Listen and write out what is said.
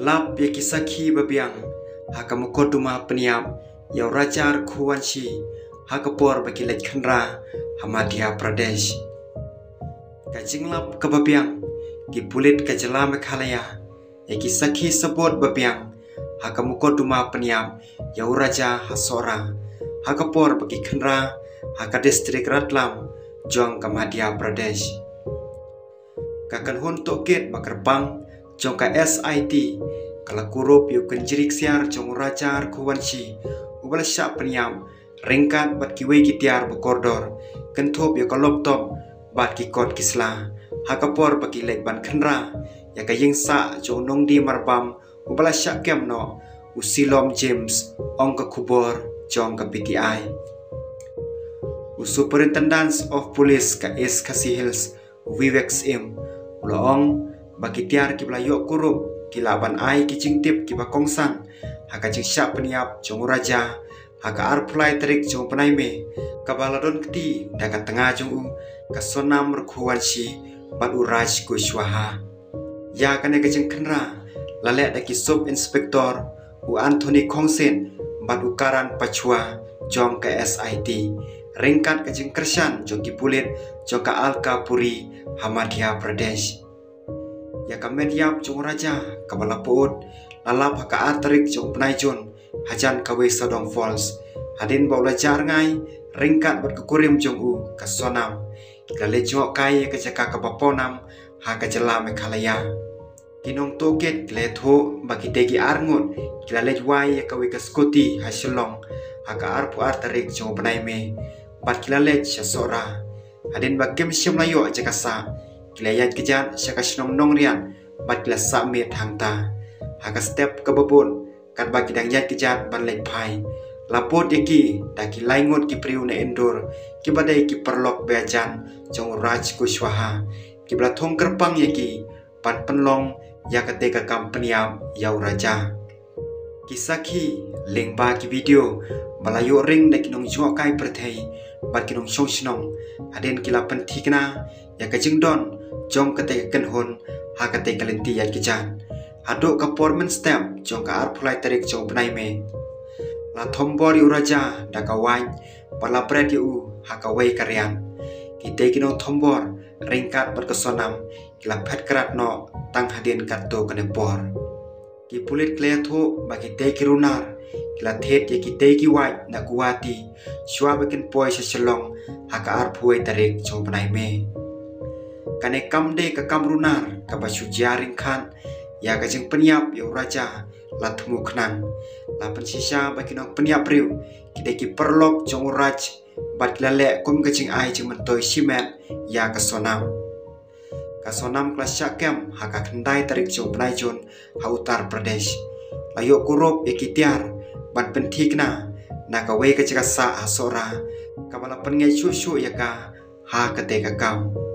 lap ya kisaki babiang hakamukoduma peniap ya rajar kuwanshi hakapor bagi lek khandra Hamadhya Pradesh kajinglap ke babiang ki pulit ke jela Meghalaya ya kisaki sebut babiang hakamukoduma peniap ya raja hasora hakapor bagi khandra haka distrik Ratlam jong ke Madhya Pradesh kakan hontok ket bakerbang jong ka SIT kala kurup yu kenjirik siar jong rajar kuwanshi ubal syak peniam ringkat bat kiwe gitiar bekordor kentop yu kaloptop bat kikot kisla hakapor bagi lek ban khandra ya ka yingsa jong nongdi marbam ubal syak kemno usilom James ong ka kubor jong ka PTI Superintendent of Police ka East Khasi Hills Vivek Sim uloong bagi tiar kibla yok kurup kilaban ai kicingtip kiba kongsan haka jingsyak peniap jong raja haka arpulai terik jong penaime kabaladon keti daga tengah jong u kasonam rkuwanshi bat uraj kushwaha ya kane kajing khandra lalek daki sub inspektor u Anthony Kongsen bat ukaran pachwa jong ke SIT ringkat kajing kershan jong kipulit jong ka Alkapuri Hamadhya Pradesh ya kamen yap jong raja kabala poot lalap haka arterik jong penaijon hajan kawe Sodong Falls hadin baula jar ngai ringkat bat kukurim jong u kasonam kale jok kai ke jaka kabaponam haka jela Meghalaya kinong toket kle tho bagi tegi arngun kile wai kawe kaskoti hasilong haka arpu arterik jong penaime bat kile sora hadin bakim simlayo jakasa kilayat kejan syakasnong nong rian bat kila samit hangta haka step kebabun kat bagi dang yat kejat ban lek pai lapot yaki daki laingot ki priu na endur ki badai ki perlok beajan jong raj kushwaha ki blathong kerpang yaki pan penlong ya kateka kampaniam yau raja kisaki lengba ki video balayo ring na kinong jwa kai perthei bat kinong songsinong aden kila pentikna ya kajing don jong kateka kenhon ha kateka lenti yat kejan aduk ka pormen step jong ka arpulai tarik jong penaime la thombor yu raja daka wain pala pret yu haka wai karyan kite kino thombor ringkat berkesonam kila pet kerat no tang hadin katto kene por ki pulit kle thu bagi te kirunar kila thet ye kite ki wai na kuati shwa bekin poi seselong haka arpulai tarik jong penaime kane kamde ka kamrunar ka basu jaring khan ya kajing peniap yu raja la thumu khnang la pensisa bakinong peniap riu kite ki perlok jong raj bat lale kum kajing ai jing mentoi simet ya kasonam klas syakem haka khandai tarik jong penaijon ha Uttar Pradesh layo kurup ikitiar bat pentikna nakawe kajika sa asora kabala pengai susu ya ka ha kateka kam